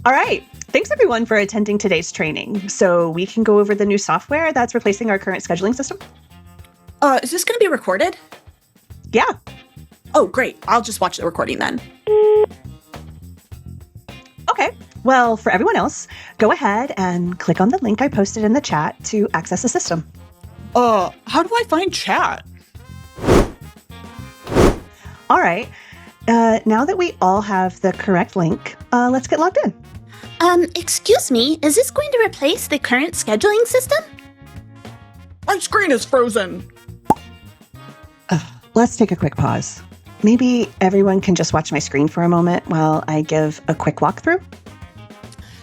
All right. Thanks, everyone, for attending today's training. So we can go over the new software that's replacing our current scheduling system. Is this going to be recorded? Yeah. Oh, great. I'll just watch the recording then. Okay. Well, for everyone else, go ahead and click on the link I posted in the chat to access the system. How do I find chat? All right. Now that we all have the correct link, let's get logged in. Excuse me, is this going to replace the current scheduling system? My screen is frozen. Let's take a quick pause. Maybe everyone can just watch my screen for a moment while I give a quick walkthrough.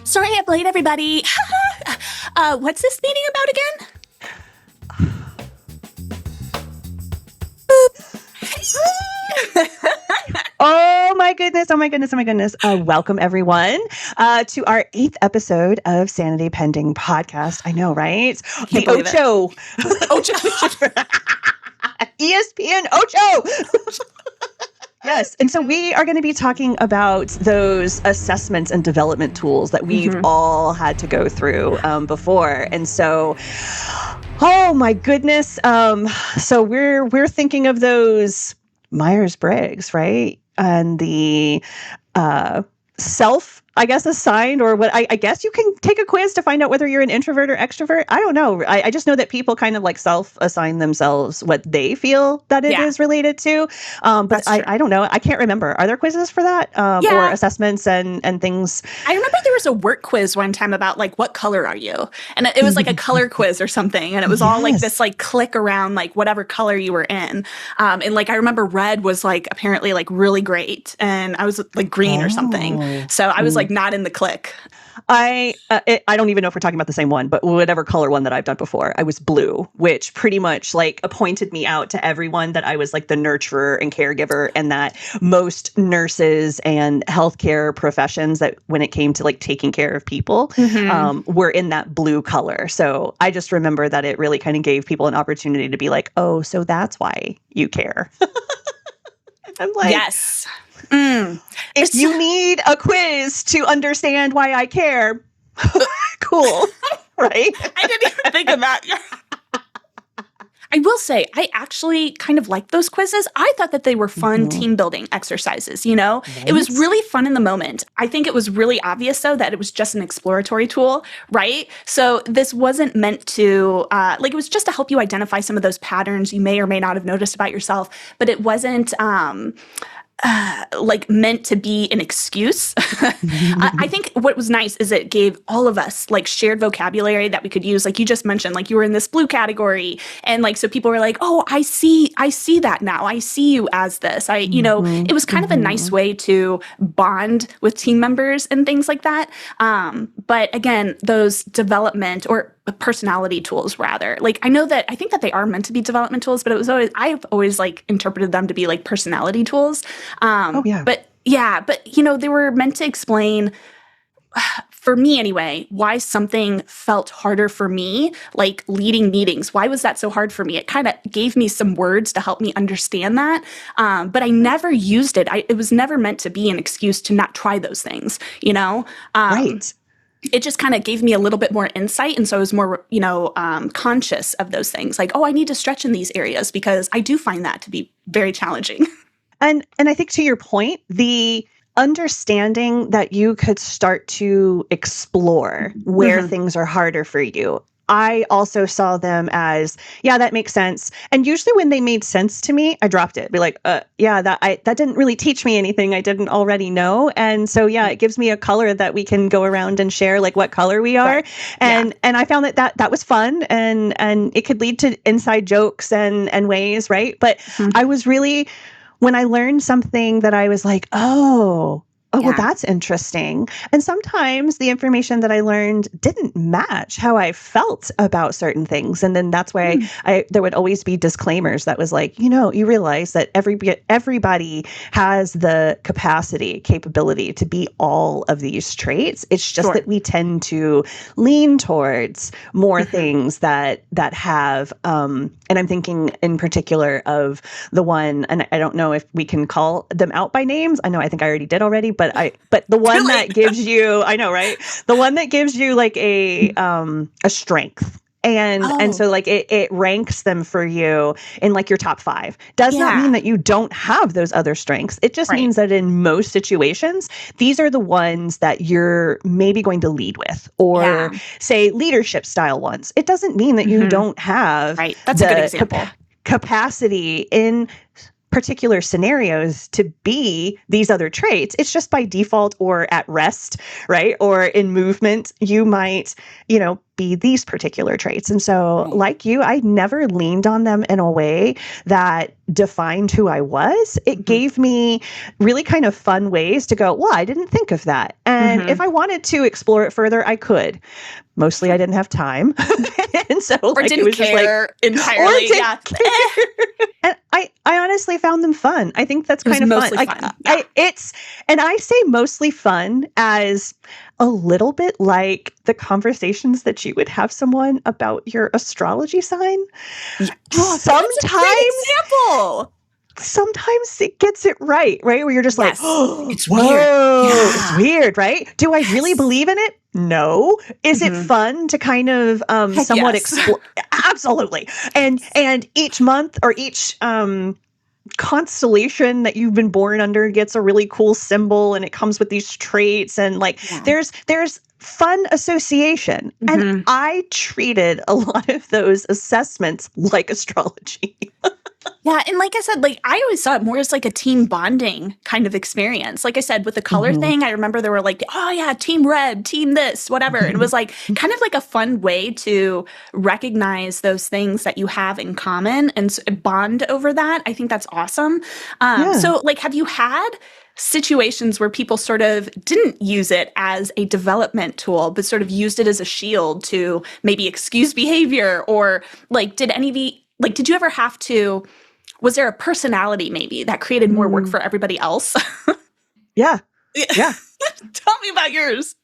Sorry I'm late, everybody. What's this meeting about again? Oh my goodness. Welcome everyone to our 8th episode of Sanity Pending podcast. I know, right? The Ocho. ESPN Ocho. Yes. And so we are going to be talking about those assessments and development tools that we've all had to go through before. And so, oh my goodness. So we're thinking of those Myers-Briggs, right? And the self-assigned, or what I guess you can take a quiz to find out whether you're an introvert or extrovert. I don't know. I just know that people kind of like self-assign themselves what they feel that it is related to. But I don't know. I can't remember. Are there quizzes for that? Or assessments and things? I remember there was a work quiz one time about like, what color are you? And it was like a color quiz or something. And it was all like this like click around like whatever color you were in. And like, I remember red was like apparently like really great. And I was like green or something. So I was like not in the click. I don't even know if we're talking about the same one, but whatever color one that I've done before, I was blue, which pretty much like pointed me out to everyone that I was like the nurturer and caregiver, and that most nurses and healthcare professions that when it came to like taking care of people were in that blue color. So I just remember that it really kind of gave people an opportunity to be like, oh, so that's why you care. I'm like, yes. If you need a quiz to understand why I care, cool, right? I didn't even think of that. I will say, I actually kind of liked those quizzes. I thought that they were fun team building exercises, you know? Right. It was really fun in the moment. I think it was really obvious, though, that it was just an exploratory tool, right? So this wasn't meant to, it was just to help you identify some of those patterns you may or may not have noticed about yourself, but it wasn't meant to be an excuse. I think what was nice is it gave all of us like shared vocabulary that we could use. Like you just mentioned, like you were in this blue category, and like so people were like, "Oh, I see that now. I see you as this." It was kind of a nice way to bond with team members and things like that. But again, those development or personality tools, rather, like I think that they are meant to be development tools, but I've always like interpreted them to be like personality tools. But they were meant to explain, for me anyway, why something felt harder for me, like leading meetings. Why was that so hard for me? It kind of gave me some words to help me understand that. But I never used it. It was never meant to be an excuse to not try those things, you know? Right. It just kind of gave me a little bit more insight. And so I was more, conscious of those things. Like, oh, I need to stretch in these areas because I do find that to be very challenging. And I think to your point, the understanding that you could start to explore where things are harder for you. I also saw them as, that makes sense. And usually when they made sense to me, I dropped it. Be like, that didn't really teach me anything I didn't already know. And so, it gives me a color that we can go around and share like what color we are. Right. And I found that was fun, and it could lead to inside jokes and ways, right? But I was really, when I learned something that I was like, well, that's interesting. And sometimes the information that I learned didn't match how I felt about certain things. And then that's why there would always be disclaimers that was like, you realize that everybody has the capability to be all of these traits. It's just that we tend to lean towards more things that have and I'm thinking in particular of the one, and I don't know if we can call them out by names. I think I already did already, but the one that gives you, I know, right? The one that gives you like a strength. And so like it ranks them for you in like your top 5. Does not mean that you don't have those other strengths. It just means that in most situations, these are the ones that you're maybe going to lead with, or say leadership style ones. It doesn't mean that you don't have That's a good example. Capacity in particular scenarios to be these other traits. It's just by default or at rest, right? Or in movement, you might, be these particular traits. And so like you, I never leaned on them in a way that defined who I was. It gave me really kind of fun ways to go, well, I didn't think of that. And if I wanted to explore it further, I could. Mostly I didn't have time. And so or like, didn't it was care just like, entirely. And I honestly found them fun. I think that's kind of fun. Mostly fun. And I say mostly fun as a little bit like the conversations that you would have someone about your astrology sign. Sometimes it gets it right? Where you're just like, oh, it's weird. It's weird, right? Do I really believe in it? No. Is it fun to kind of somewhat explore? Absolutely. And each month or each constellation that you've been born under gets a really cool symbol, and it comes with these traits, and like there's fun association. And I treated a lot of those assessments like astrology. Yeah, and like I said, like I always saw it more as like a team bonding kind of experience. Like I said, with the color thing, I remember there were like, oh yeah, team red, team this, whatever. And it was like kind of like a fun way to recognize those things that you have in common and bond over that. I think that's awesome. So like, have you had situations where people sort of didn't use it as a development tool, but sort of used it as a shield to maybe excuse behavior? Or like, did you ever have to, was there a personality maybe that created more work for everybody else? Yeah. Tell me about yours.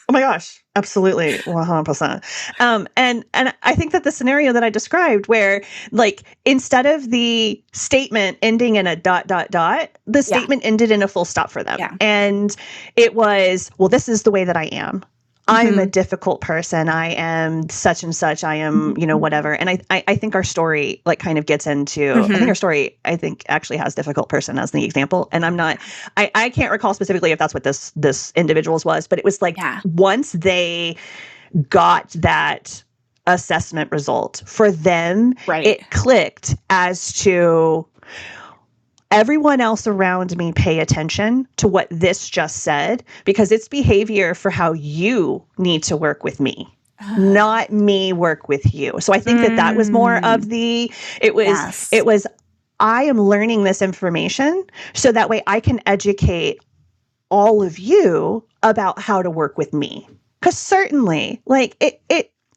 Oh my gosh. Absolutely. 100%. And I think that the scenario that I described where like, instead of the statement ending in a ... the statement ended in a full stop for them. Yeah. And it was, well, this is the way that I am. I'm a difficult person. I am such and such. I am, whatever. And I think our story like kind of gets into, I think our story, actually has difficult person as the example. And I can't recall specifically if that's what this individual's was, but it was like once they got that assessment result for them, it clicked as to everyone else around me pay attention to what this just said, because it's behavior for how you need to work with me, not me work with you. So I think that was more of it was, I am learning this information so that way I can educate all of you about how to work with me. Because certainly like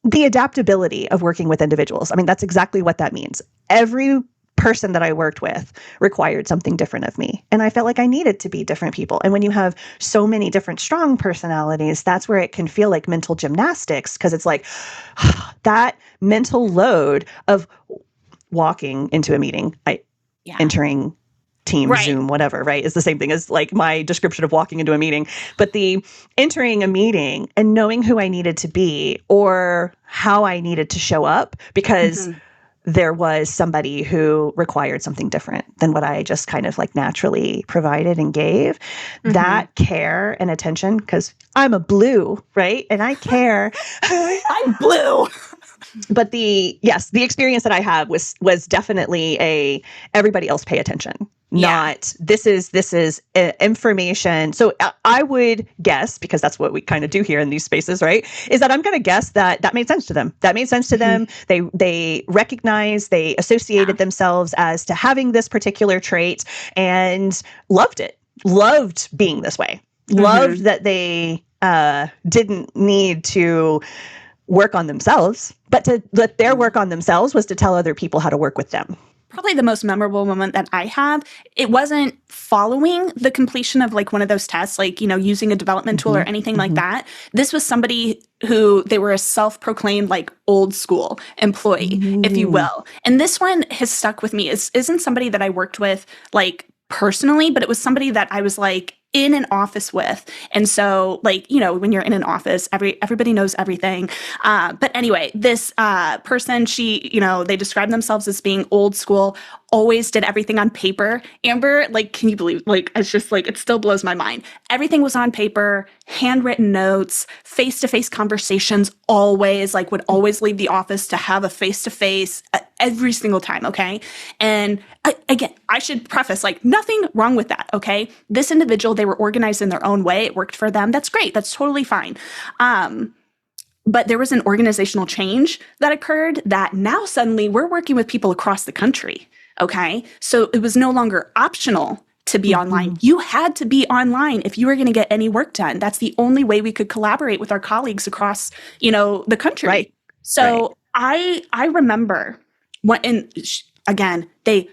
the adaptability of working with individuals, I mean, that's exactly what that means. Every person that I worked with required something different of me. And I felt like I needed to be different people. And when you have so many different strong personalities, that's where it can feel like mental gymnastics, because it's like that mental load of walking into a meeting, entering Teams, Zoom, whatever, right, is the same thing as like my description of walking into a meeting. But the entering a meeting and knowing who I needed to be or how I needed to show up, because there was somebody who required something different than what I just kind of like naturally provided and gave. That care and attention, because I'm a blue, right? And I care. I'm blue. But the experience that I have was definitely everybody else pay attention. Not this is information. So I would guess, because that's what we kind of do here in these spaces, right? Is that I'm going to guess that made sense to them. That made sense to them. They recognized, they associated themselves as to having this particular trait and loved it. Loved being this way. Loved that they didn't need to work on themselves, but that their work on themselves was to tell other people how to work with them. probably the most memorable moment that I have. It wasn't following the completion of like one of those tests, like, you know, using a development tool or anything like that. This was somebody who they were a self-proclaimed like old school employee, if you will. And this one has stuck with me. It isn't somebody that I worked with like personally, but it was somebody that I was like in an office with. And so like, you know, when you're in an office, everybody knows everything. But anyway, this person, she, you know, they describe themselves as being old school, always did everything on paper. Amber, like, can you believe, like, it's just like, it still blows my mind. Everything was on paper, handwritten notes, face-to-face conversations, always, like, would always leave the office to have a face-to-face every single time, okay? And again, I should preface, like, nothing wrong with that, okay? This individual, they were organized in their own way. It worked for them. That's great. That's totally fine. But there was an organizational change that occurred that now suddenly we're working with people across the country. Okay. So it was no longer optional to be online. You had to be online if you were going to get any work done. That's the only way we could collaborate with our colleagues across, you know, the country. Right. So I remember and again, they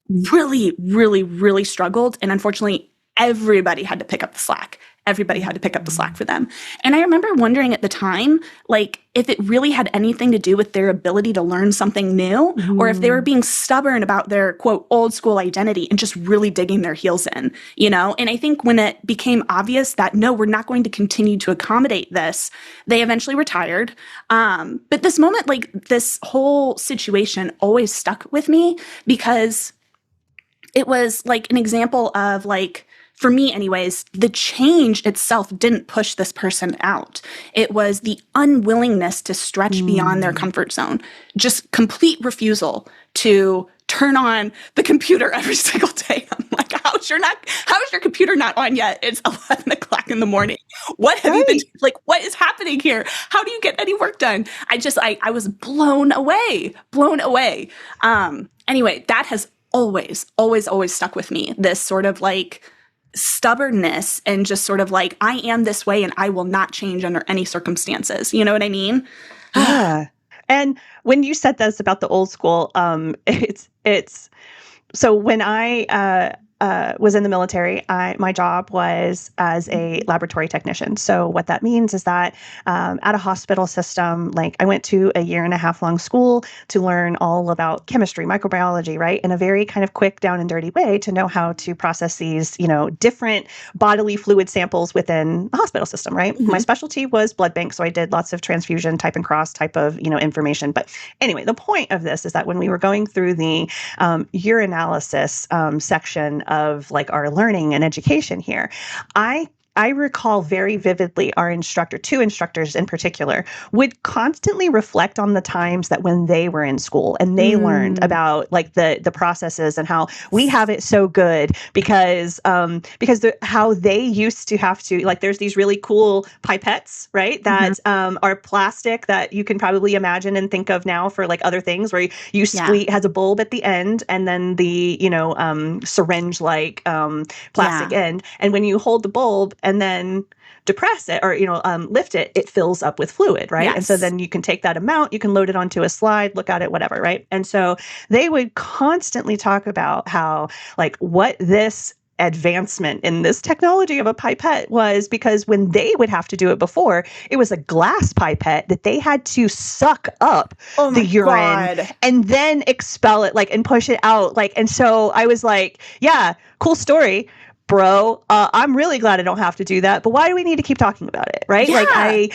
really, really, really struggled. And unfortunately, everybody had to pick up the slack. Everybody had to pick up the slack for them. And I remember wondering at the time, like, if it really had anything to do with their ability to learn something new, or if they were being stubborn about their, quote, old school identity and just really digging their heels in, you know? And I think when it became obvious that, no, we're not going to continue to accommodate this, they eventually retired. But this moment, like, this whole situation always stuck with me because it was, like, an example of, like, for me anyways, the change itself didn't push this person out. It was the unwillingness to stretch beyond their comfort zone. Just complete refusal to turn on the computer every single day. I'm like, how is your computer not on yet? It's 11 o'clock in the morning. What have you been, like, what is happening here? How do you get any work done? I was blown away. Anyway, that has always stuck with me. This sort of like stubbornness and just sort of like, I am this way and I will not change under any circumstances. You know what I mean? Yeah. And when you said this about the old school, it's so when I was in the military, my job was as a laboratory technician. So what that means is that at a hospital system, like I went to a 1.5-year-long school to learn all about chemistry, microbiology, right? In a very kind of quick, down and dirty way to know how to process these, you know, different bodily fluid samples within the hospital system, right? My specialty was blood bank. So I did lots of transfusion type and cross type of, you know, information. But anyway, the point of this is that when we were going through the urinalysis section of like our learning and education here, I recall very vividly our instructor, 2 instructors in particular, would constantly reflect on the times that when they were in school and they learned about like the processes and how we have it so good because how they used to have to, like, there's these really cool pipettes, right? That are plastic that you can probably imagine and think of now for like other things where you squeeze, has a bulb at the end and then the, you know, syringe like plastic end. And when you hold the bulb and then depress it or, you know, lift it, it fills up with fluid, right? Yes. And so then you can take that amount, you can load it onto a slide, look at it, whatever, right? And so they would constantly talk about how, like, what this advancement in this technology of a pipette was, because when they would have to do it before, it was a glass pipette that they had to suck up the urine and then expel it, like, and push it out. Like, and so I was like, yeah, cool story, bro. I'm really glad I don't have to do that. But why do we need to keep talking about it? Right? Yeah.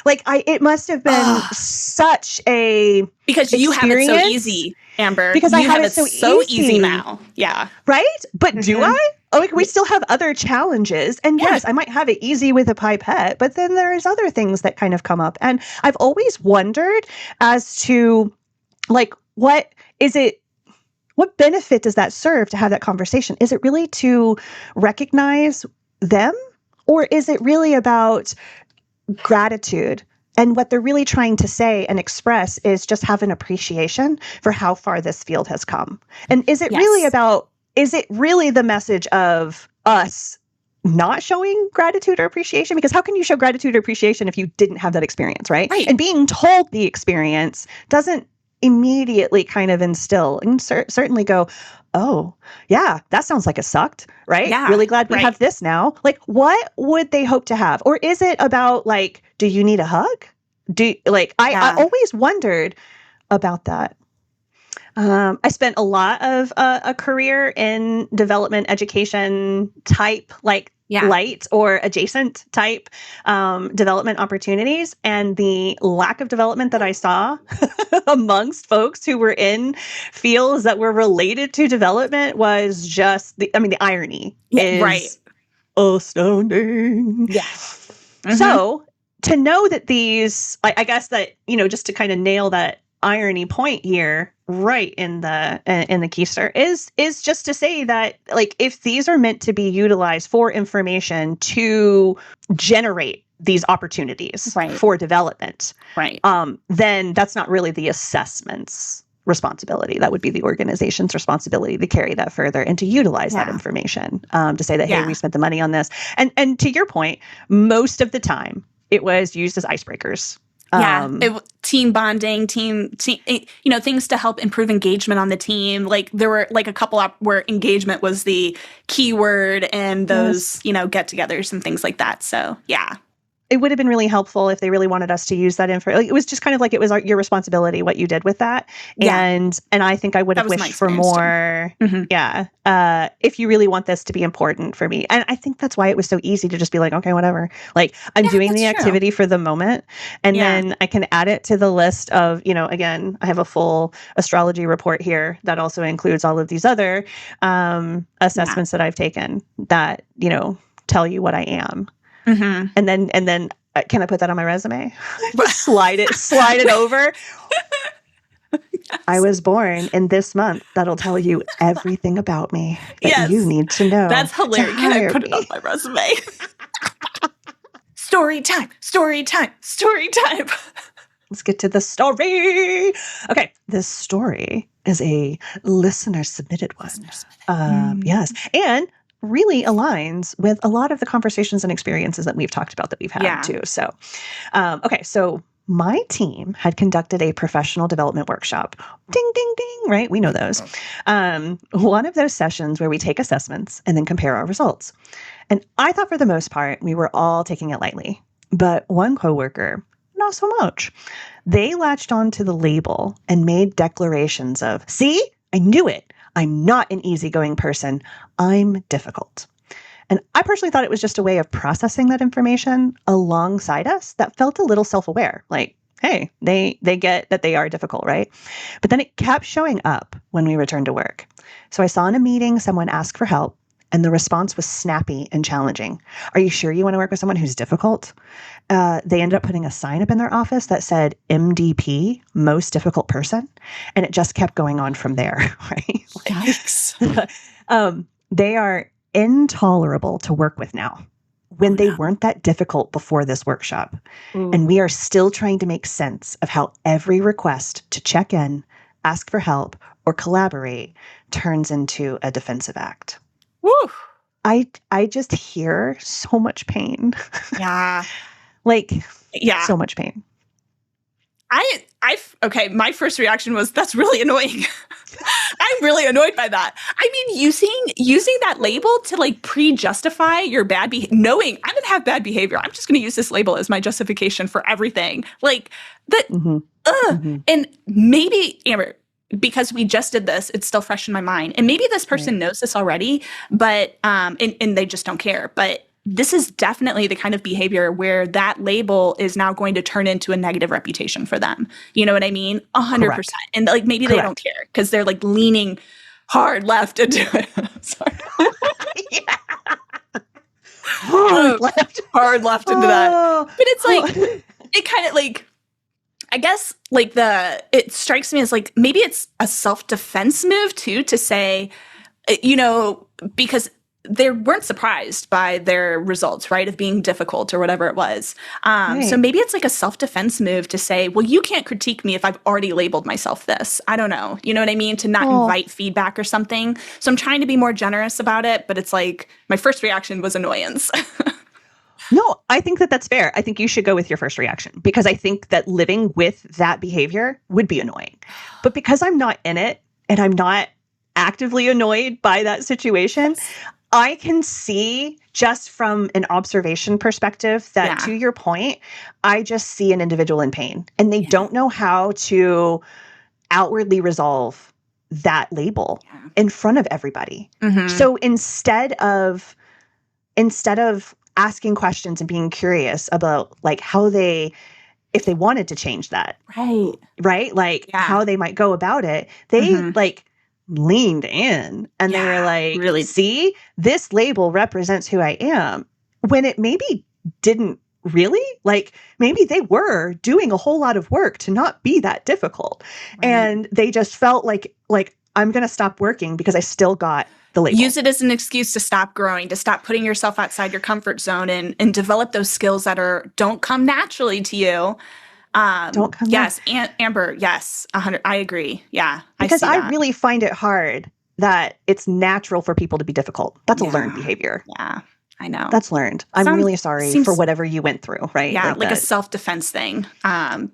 Like it must have been such a because you have it so easy, Amber. Because you I have it so easy now. Yeah. Right? But do I? Oh, like, we still have other challenges. And yes, I might have it easy with a pipette, but then there's other things that kind of come up. And I've always wondered as to, like, what benefit does that serve to have that conversation? Is it really to recognize them? Or is it really about gratitude? And what they're really trying to say and express is just have an appreciation for how far this field has come. And is it really the message of us not showing gratitude or appreciation? Because how can you show gratitude or appreciation if you didn't have that experience, right? Right. And being told the experience doesn't immediately kind of instill and certainly go, oh, yeah, that sounds like it sucked, right? Yeah, Really glad we right. have this now. Like, what would they hope to have? Or is it about like, do you need a hug? I always wondered about that. I spent a lot of a career in development education type, like light or adjacent type development opportunities. And the lack of development that I saw amongst folks who were in fields that were related to development was just the irony is astounding. Yeah. Mm-hmm. So to know that these, I guess that, just to kind of nail that irony point here right in the keister is just to say that, like, if these are meant to be utilized for information to generate these opportunities for development, then that's not really the assessment's responsibility. That would be the organization's responsibility to carry that further and to utilize that information, to say that, hey, we spent the money on this. And to your point, most of the time it was used as icebreakers. Team bonding, team, things to help improve engagement on the team. Like there were like a couple where engagement was the key word, and those, get-togethers and things like that. So, yeah. It would have been really helpful if they really wanted us to use that info. Like, it was just kind of like it was your responsibility what you did with that. Yeah. And I think I would have wished for more. Mm-hmm. If you really want this to be important for me. And I think that's why it was so easy to just be like, okay, whatever. Like, I'm doing the activity for the moment. And then I can add it to the list of, again, I have a full astrology report here that also includes all of these other assessments that I've taken that, tell you what I am. Mm-hmm. And then can I put that on my resume? slide it over. Yes. I was born in this month. That'll tell you everything about me that you need to know. That's hilarious. Can I put it on my resume? Story time. Let's get to the story. Okay. This story is a listener submitted one. Yes. And really aligns with a lot of the conversations and experiences that we've talked about that we've had too. So, okay. So my team had conducted a professional development workshop. Ding, ding, ding, right? We know those. One of those sessions where we take assessments and then compare our results. And I thought for the most part, we were all taking it lightly, but one coworker, not so much. They latched onto the label and made declarations of, see, I knew it. I'm not an easygoing person. I'm difficult. And I personally thought it was just a way of processing that information alongside us that felt a little self-aware. Like, hey, they get that they are difficult, right? But then it kept showing up when we returned to work. So I saw in a meeting someone ask for help, and the response was snappy and challenging. Are you sure you want to work with someone who's difficult? They ended up putting a sign up in their office that said MDP, most difficult person. And it just kept going on from there, right? Yikes. They are intolerable to work with now when they weren't that difficult before this workshop. And we are still trying to make sense of how every request to check in, ask for help, or collaborate turns into a defensive act. Woo. I just hear so much pain. Yeah. So much pain. Okay, my first reaction was, that's really annoying. I'm really annoyed by that. I mean, using that label to like pre-justify your bad behavior, knowing I'm going to have bad behavior. I'm just going to use this label as my justification for everything. Like that. And maybe, Amber, because we just did this, it's still fresh in my mind. And maybe this person knows this already, but and they just don't care. But this is definitely the kind of behavior where that label is now going to turn into a negative reputation for them. You know what I mean? 100%. And like maybe they don't care because they're like leaning hard left into it. Sorry. Hard left into that. But it's like, it kind of like, I guess like it strikes me as like, maybe it's a self-defense move too, to say, because they weren't surprised by their results, right, of being difficult or whatever it was. So maybe it's like a self-defense move to say, well, you can't critique me if I've already labeled myself this. I don't know. You know what I mean? To not invite feedback or something. So I'm trying to be more generous about it, but it's like my first reaction was annoyance. No, I think that that's fair. I think you should go with your first reaction because I think that living with that behavior would be annoying. But because I'm not in it and I'm not actively annoyed by that situation, I can see just from an observation perspective that to your point, I just see an individual in pain and they don't know how to outwardly resolve that label in front of everybody. So instead of asking questions and being curious about like how if they wanted to change that, right? Like how they might go about it, they like leaned in and they were like, really, see, this label represents who I am, when it maybe didn't really. Like maybe they were doing a whole lot of work to not be that difficult. And they just felt like I'm going to stop working because I still got the label. Use it as an excuse to stop growing, to stop putting yourself outside your comfort zone and develop those skills that don't come naturally to you. Don't come. Yes. Amber. Yes. 100. I agree. Yeah. Because I really find it hard that it's natural for people to be difficult. That's a learned behavior. Yeah. I know. That's learned. I'm really sorry for whatever you went through, right? Yeah, like a self-defense thing.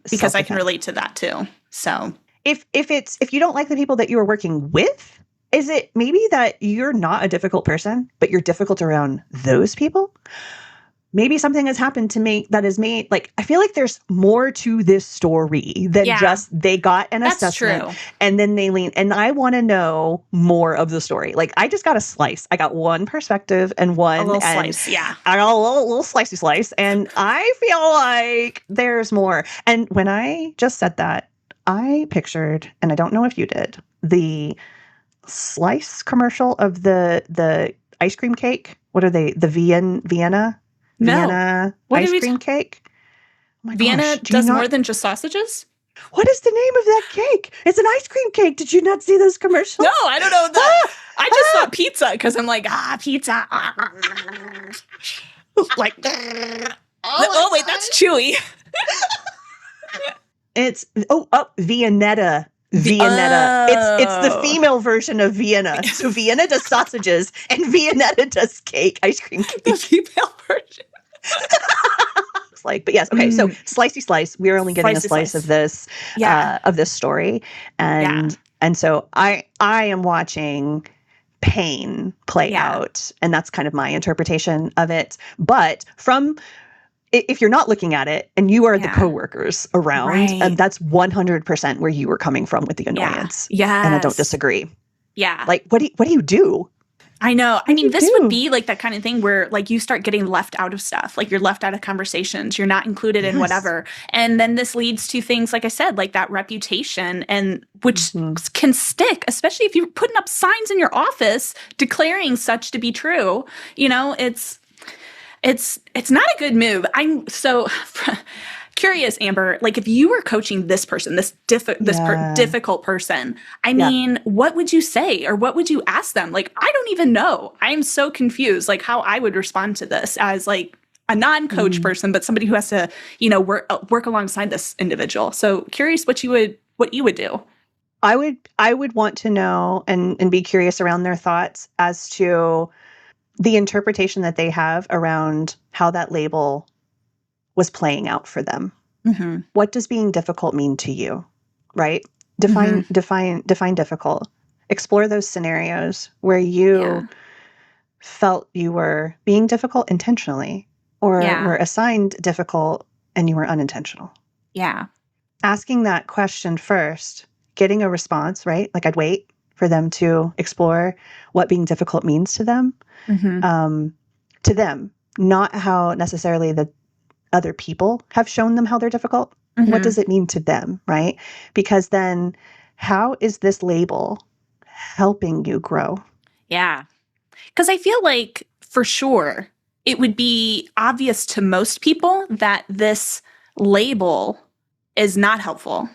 Because I can relate to that too. So if you don't like the people that you are working with, is it maybe that you're not a difficult person, but you're difficult around those people? Maybe something has happened to me that has made, like, I feel like there's more to this story than just they got an assessment and then they lean. And I want to know more of the story. Like, I just got a slice. I got one perspective and one. A little slice, I got a little slicey slice. And I feel like there's more. And when I just said that, I pictured, and I don't know if you did, the slice commercial of the ice cream cake. What are they? The Vienna ice cream cake. Oh Vienna does more than just sausages? What is the name of that cake? It's an ice cream cake. Did you not see those commercials? No, I don't know that. I just thought pizza because I'm like, pizza. Like, oh wait, that's Chewy. It's Viennetta. It's the female version of Vienna. So Vienna does sausages and Viennetta does ice cream cake. The female version. But yes, okay. So slicey slice. We're only getting a slice of this story, and so I am watching pain play out, and that's kind of my interpretation of it. But if you're not looking at it and you are the coworkers around, and that's 100% where you were coming from with the annoyance. Yeah. And I don't disagree. Yeah. Like, what do you do? I know. I mean, this would be like that kind of thing where like you start getting left out of stuff. Like you're left out of conversations. You're not included in whatever. And then this leads to things, like I said, like that reputation, and which can stick, especially if you're putting up signs in your office declaring such to be true. You know, it's not a good move. I'm so curious, Amber, like if you were coaching this person, this difficult person, I mean, what would you say or what would you ask them? Like, I don't even know. I'm so confused, like how I would respond to this as like a non-coach person, but somebody who has to, you know, work alongside this individual. So curious what you would do. I would want to know and be curious around their thoughts as to the interpretation that they have around how that label was playing out for them. Mm-hmm. What does being difficult mean to you? Right? Define difficult. Explore those scenarios where you felt you were being difficult intentionally or were assigned difficult and you were unintentional. Yeah. Asking that question first, getting a response, right? Like I'd wait for them to explore what being difficult means to them. To them, not how necessarily the other people have shown them how they're difficult. What does it mean to them, right? Because then how is this label helping you grow? Yeah. Because I feel like for sure it would be obvious to most people that this label is not helpful.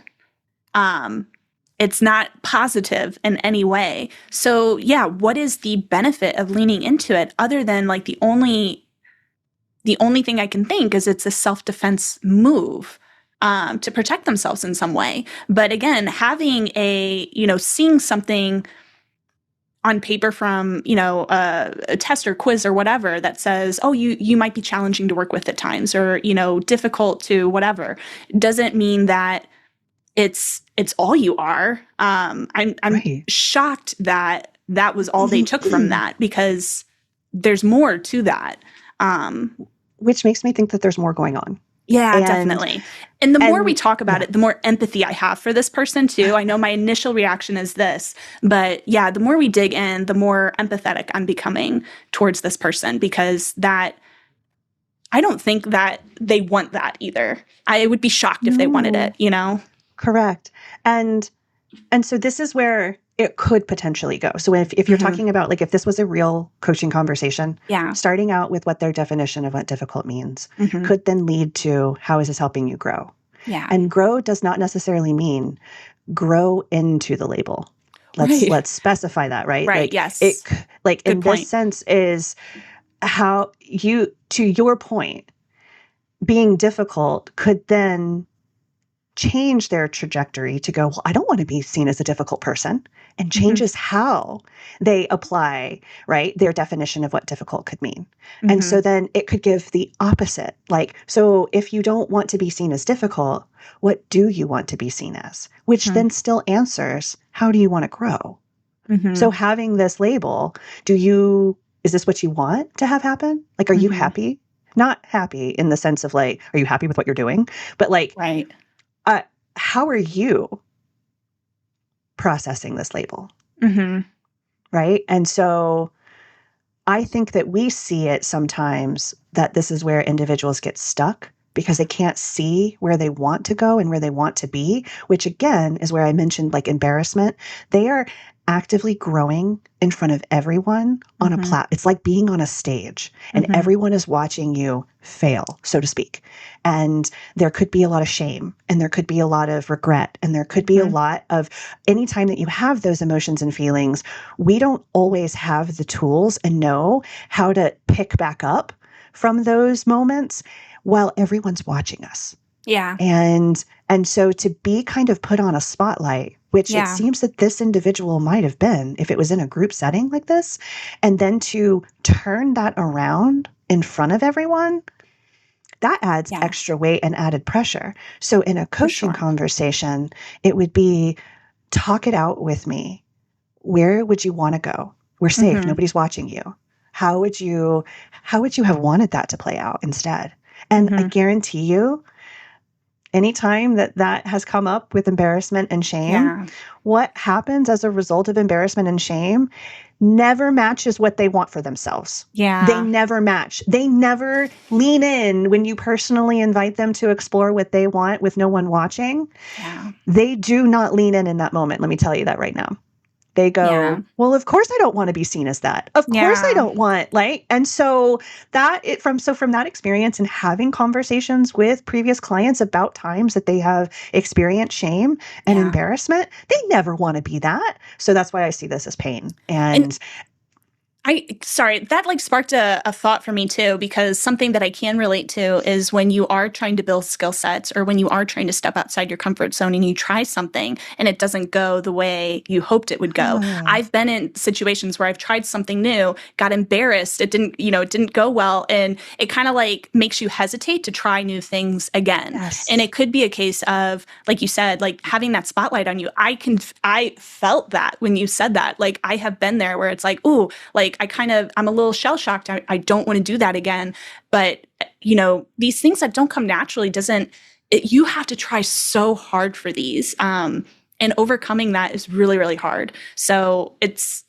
It's not positive in any way. So yeah, what is the benefit of leaning into it other than like the only thing I can think is it's a self-defense move to protect themselves in some way. But again, having seeing something on paper from, a test or quiz or whatever that says, oh, you might be challenging to work with at times, or, difficult to whatever, doesn't mean that it's all you are. I'm Right. shocked that that was all they took from that, because there's more to that. Which makes me think that there's more going on. Yeah, definitely. And the more we talk about it, the more empathy I have for this person too. I know my initial reaction is this, but yeah, the more we dig in, the more empathetic I'm becoming towards this person, because that, I don't think that they want that either. I would be shocked if they wanted it, Correct. And so this is where it could potentially go. So if you're talking about, like, if this was a real coaching conversation, starting out with what their definition of what difficult means could then lead to, how is this helping you grow? Yeah. And grow does not necessarily mean grow into the label. Let's specify that, right? Right. Like, yes. It, like, Good in point. this sense, is how you, to your point, being difficult could then change their trajectory to go, well, I don't want to be seen as a difficult person, and changes how they apply, right, their definition of what difficult could mean. And so then it could give the opposite. Like, so if you don't want to be seen as difficult, what do you want to be seen as? Which then still answers, how do you want to grow? So having this label, is this what you want to have happen? Like, are you happy? Not happy in the sense of, like, are you happy with what you're doing? But, like, right. How are you processing this label? Right? And so I think that we see it sometimes that this is where individuals get stuck because they can't see where they want to go and where they want to be, which again is where I mentioned, like, embarrassment. They are actively growing in front of everyone on a it's like being on a stage, and everyone is watching you fail, so to speak. And there could be a lot of shame, and there could be a lot of regret, and there could be a lot of, anytime that you have those emotions and feelings, we don't always have the tools and know how to pick back up from those moments while everyone's watching us. Yeah. And so to be kind of put on a spotlight, which it seems that this individual might have been if it was in a group setting like this, and then to turn that around in front of everyone, that adds extra weight and added pressure. So in a coaching conversation, it would be, talk it out with me. Where would you want to go? We're safe. Nobody's watching you. How would you have wanted that to play out instead? And I guarantee you, anytime that has come up with embarrassment and shame, what happens as a result of embarrassment and shame never matches what they want for themselves. Yeah. They never match. They never lean in when you personally invite them to explore what they want with no one watching. Yeah. They do not lean in that moment. Let me tell you that right now. They go, well, of course I don't want to be seen as that. Of course I don't want, like, and so from that experience and having conversations with previous clients about times that they have experienced shame and embarrassment, they never want to be that. So that's why I see this as pain. And that like sparked a thought for me too, because something that I can relate to is when you are trying to build skill sets, or when you are trying to step outside your comfort zone and you try something and it doesn't go the way you hoped it would go. I've been in situations where I've tried something new, got embarrassed. It didn't go well. And it kind of like makes you hesitate to try new things again. Yes. And it could be a case of, like you said, like having that spotlight on you. I felt that when you said that. Like, I have been there where it's like, ooh, like I'm a little shell shocked. I don't want to do that again. But, these things that don't come naturally you have to try so hard for these. And overcoming that is really, really hard. So it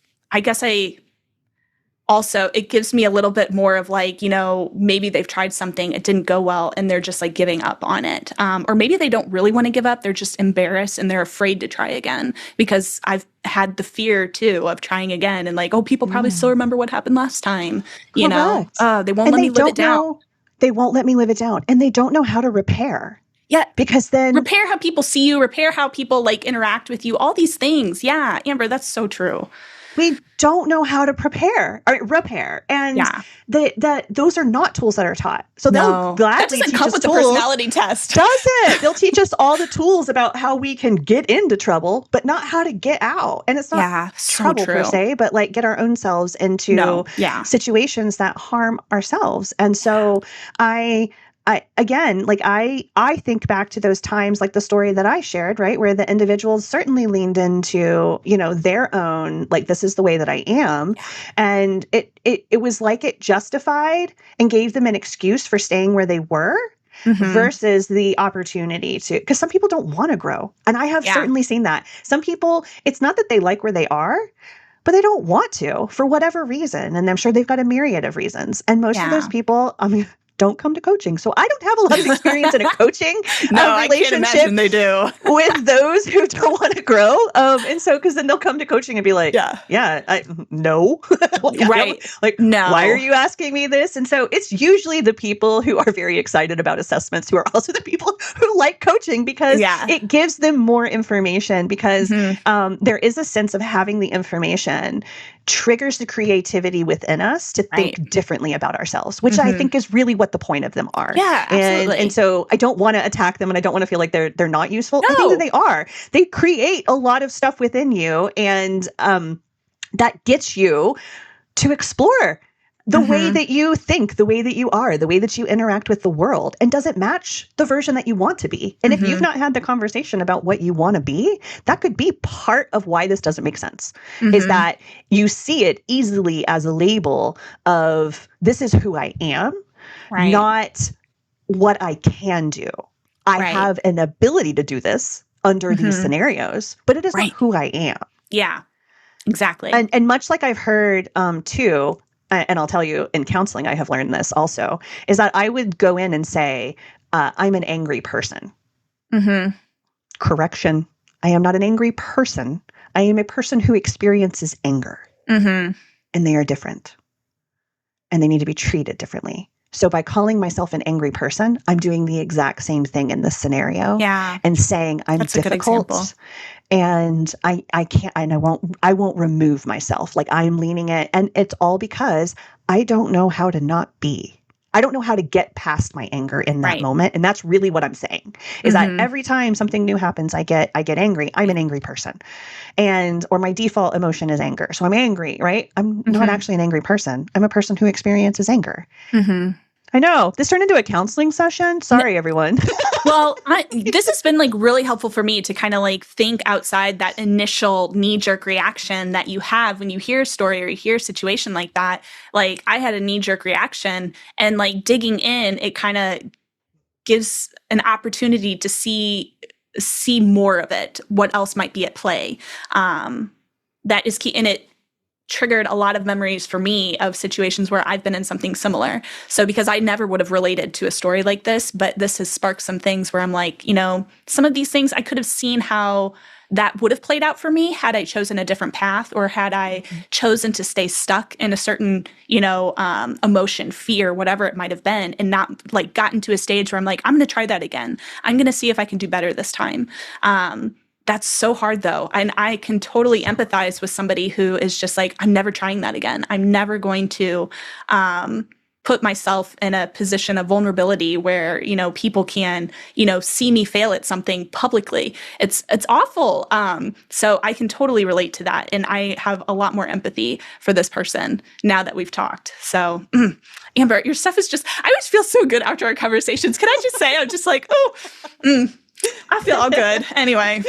gives me a little bit more of like, maybe they've tried something, it didn't go well, and they're just like giving up on it. Or maybe they don't really want to give up. They're just embarrassed and they're afraid to try again, because I've had the fear too of trying again. And like, oh, people probably still remember what happened last time. They won't let me live it down. They won't let me live it down. And they don't know how to repair. Yeah. Because then repair how people see you, repair how people like interact with you, all these things. Yeah. Amber, that's so true. we don't know how to prepare or repair. And those are not tools that are taught. So they'll gladly that doesn't teach come us with tools. the personality test. Does it? They'll teach us all the tools about how we can get into trouble, but not how to get out. And it's not trouble per se, but like get our own selves into situations that harm ourselves. And so I think back to those times, like the story that I shared, right, where the individuals certainly leaned into, their own, like, this is the way that I am. And it was like it justified and gave them an excuse for staying where they were. Versus the opportunity to, because some people don't want to grow. And I have certainly seen that. Some people, it's not that they like where they are, but they don't want to for whatever reason. And I'm sure they've got a myriad of reasons. And most of those people, don't come to coaching. So I don't have a lot of experience in a coaching relationship. I can't imagine they do. with those who don't want to grow. And so, because then they'll come to coaching and be like, no. Why are you asking me this? And so it's usually the people who are very excited about assessments who are also the people who like coaching, because it gives them more information, because there is a sense of having the information triggers the creativity within us to think differently about ourselves, which I think is really what the point of them are. Yeah, absolutely. And so I don't want to attack them, and I don't want to feel like they're not useful. I think that they are. They create a lot of stuff within you, and that gets you to explore the way that you think, the way that you are, the way that you interact with the world, and does it match the version that you want to be? And if you've not had the conversation about what you want to be, that could be part of why this doesn't make sense, is that you see it easily as a label of, this is who I am, not what I can do. I have an ability to do this under these scenarios, but it is not who I am. Yeah, exactly. And much like I've heard too, and I'll tell you, in counseling, I have learned this also, is that I would go in and say, I'm an angry person. Correction. I am not an angry person. I am a person who experiences anger. And they are different. And they need to be treated differently. So by calling myself an angry person, I'm doing the exact same thing in this scenario. And saying I'm difficult. And I can't, and I won't remove myself. Like, I'm leaning it. And it's all because I don't know how to not be. I don't know how to get past my anger in that moment. And that's really what I'm saying, is that every time something new happens, I get angry. I'm an angry person. Or my default emotion is anger. So I'm angry, right? I'm not actually an angry person. I'm a person who experiences anger. I know. This turned into a counseling session. Sorry, everyone. Well, this has been like really helpful for me to kind of like think outside that initial knee-jerk reaction that you have when you hear a story or you hear a situation like that. Like, I had a knee-jerk reaction, and like digging in, it kind of gives an opportunity to see more of it, what else might be at play. That is key. And it triggered a lot of memories for me of situations where I've been in something similar. So because I never would have related to a story like this, but this has sparked some things where I'm like, some of these things I could have seen how that would have played out for me had I chosen a different path, or had I chosen to stay stuck in a certain, emotion, fear, whatever it might have been, and not like gotten to a stage where I'm like, I'm going to try that again. I'm going to see if I can do better this time. That's so hard, though. And I can totally empathize with somebody who is just like, I'm never trying that again. I'm never going to put myself in a position of vulnerability where, people can, see me fail at something publicly. It's awful. So I can totally relate to that. And I have a lot more empathy for this person now that we've talked. So Amber, your stuff is just, I always feel so good after our conversations. Can I just say, I'm just like, I feel all good. Anyway.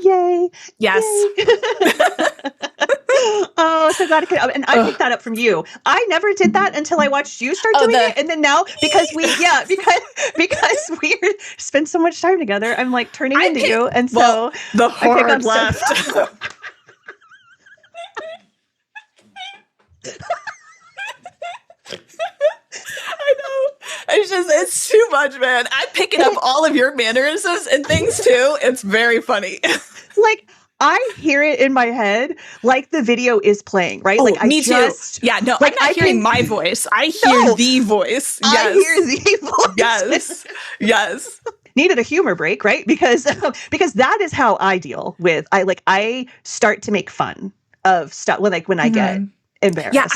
Yay. Yes. Yay. Oh, so glad I could. And I picked that up from you. I never did that until I watched you start doing it. And then now, because we spend so much time together, I'm like turning into you. And so the hard left. I know. It's too much, man. I'm picking up all of your mannerisms and things too. It's very funny. Like, I hear it in my head like the video is playing, right? Oh, like, me too. Yeah, no, like, I'm not hearing my voice. I hear the voice. Yes. I hear the voice. Yes. needed a humor break, right? Because that is how I deal with, I start to make fun of stuff when I get embarrassed, Yeah,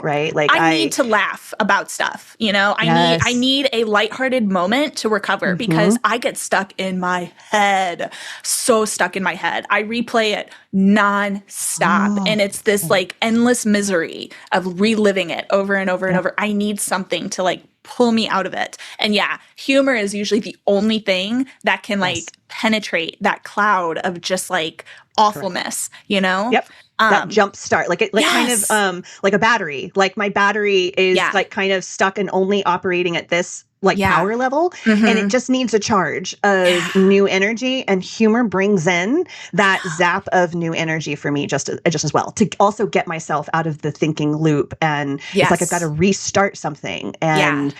right? I need to laugh about stuff, I need a lighthearted moment to recover because I get stuck in my head, so stuck in my head. I replay it nonstop, and it's this like endless misery of reliving it over and over and over. I need something to like pull me out of it. And yeah, humor is usually the only thing that can like penetrate that cloud of just like awfulness, Yep. That jump start, kind of like a battery. Like my battery is like kind of stuck and only operating at this power level, and it just needs a charge of new energy. And humor brings in that zap of new energy for me, just as well, to also get myself out of the thinking loop. And it's like I've got to restart something. And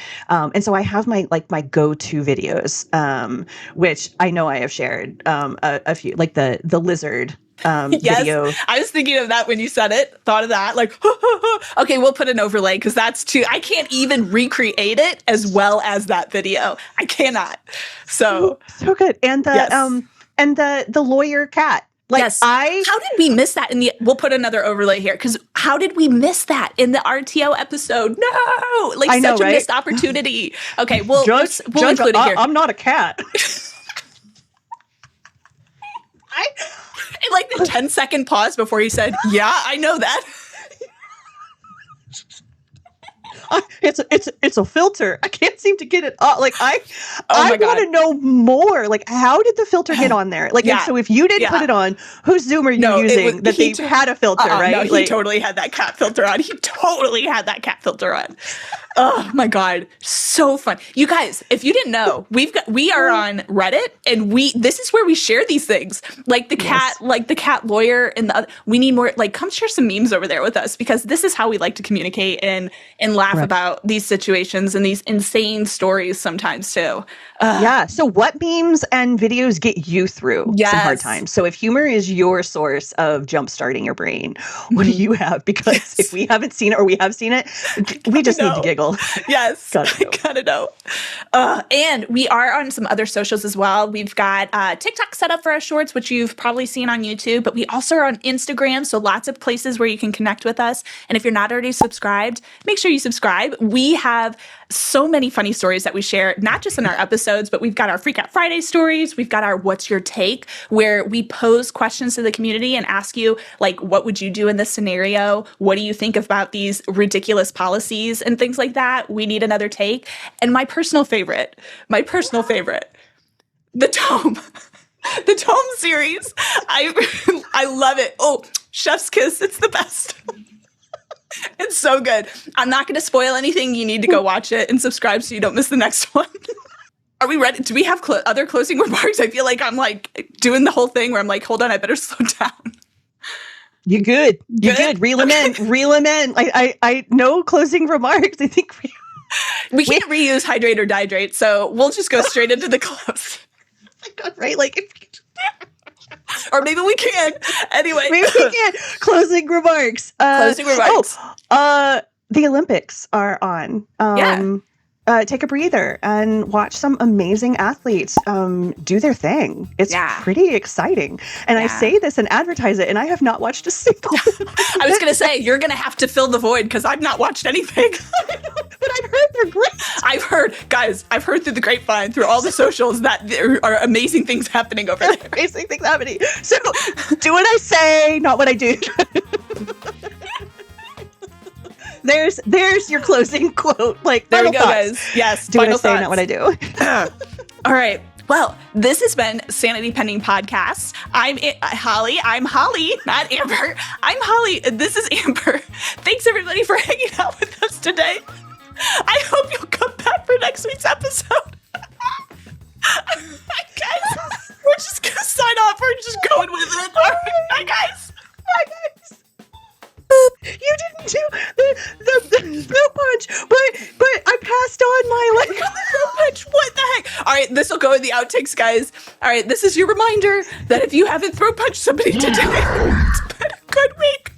so I have my go-to videos, which I know I have shared a few, like the lizard. Video. I was thinking of that when you said it, thought of that, like, okay, we'll put an overlay because that's too, I can't even recreate it as well as that video. I cannot. So good. And the lawyer cat. How did we miss that we'll put another overlay here because how did we miss that in the RTO episode? No, such a missed opportunity. Okay, we'll include it here. I'm not a cat. And the 10-second pause before he said, "Yeah, I know that." It's a filter. I can't seem to get it off. I want to know more. How did the filter get on there? And so if you didn't put it on, whose Zoom are you using that they had a filter, right? No, he totally had that cat filter on. Oh my God. So fun. You guys, if you didn't know, we are on Reddit and this is where we share these things. The cat lawyer and we need more, come share some memes over there with us because this is how we like to communicate and laugh about these situations and these insane stories sometimes too. So what memes and videos get you through some hard times? So if humor is your source of jumpstarting your brain, what do you have? Because if we haven't seen it or we have seen it, we just need to giggle. Yes. Gotta know. And we are on some other socials as well. We've got TikTok set up for our shorts, which you've probably seen on YouTube, but we also are on Instagram. So lots of places where you can connect with us. And if you're not already subscribed, make sure you subscribe. We have so many funny stories that we share, not just in our episodes, but we've got our Freak Out Friday stories. We've got our What's Your Take, where we pose questions to the community and ask you, what would you do in this scenario? What do you think about these ridiculous policies and things like that? We need another take. And my personal favorite, the Tome. The Tome series. I love it. Oh, Chef's Kiss. It's the best. It's so good. I'm not going to spoil anything. You need to go watch it and subscribe so you don't miss the next one. Are we ready? Do we have other closing remarks? I feel like I'm doing the whole thing where I'm hold on, I better slow down. You're good. You're good. Reel them in. I no closing remarks. I think we can't reuse hydrate or dihydrate, so we'll just go straight into the close. Oh my God, right? Or maybe we can. Anyway. Maybe we can. Closing remarks. The Olympics are on. Take a breather and watch some amazing athletes do their thing. It's pretty exciting. And I say this and advertise it, and I have not watched a single I was going to say, you're going to have to fill the void because I've not watched anything. But I've heard they're great. I've heard through the grapevine, through all the socials, that there are amazing things happening over there. Amazing things happening. So do what I say, not what I do. There's your closing quote. There we go, guys. Yes. Do what I say, not what I do. All right. Well, this has been Sanity Pending Podcast. I'm Holly. I'm Holly, not Amber. I'm Holly. This is Amber. Thanks, everybody, for hanging out with us today. I hope you'll come back for next week's episode. Guys, we're just going to sign off. We're just going with it. All right. Bye, guys. Bye, guys. You didn't do the throat punch, but I passed on my throat punch. What the heck? All right, this will go in the outtakes, guys. All right, this is your reminder that if you haven't throat punched somebody today, it's been a good week.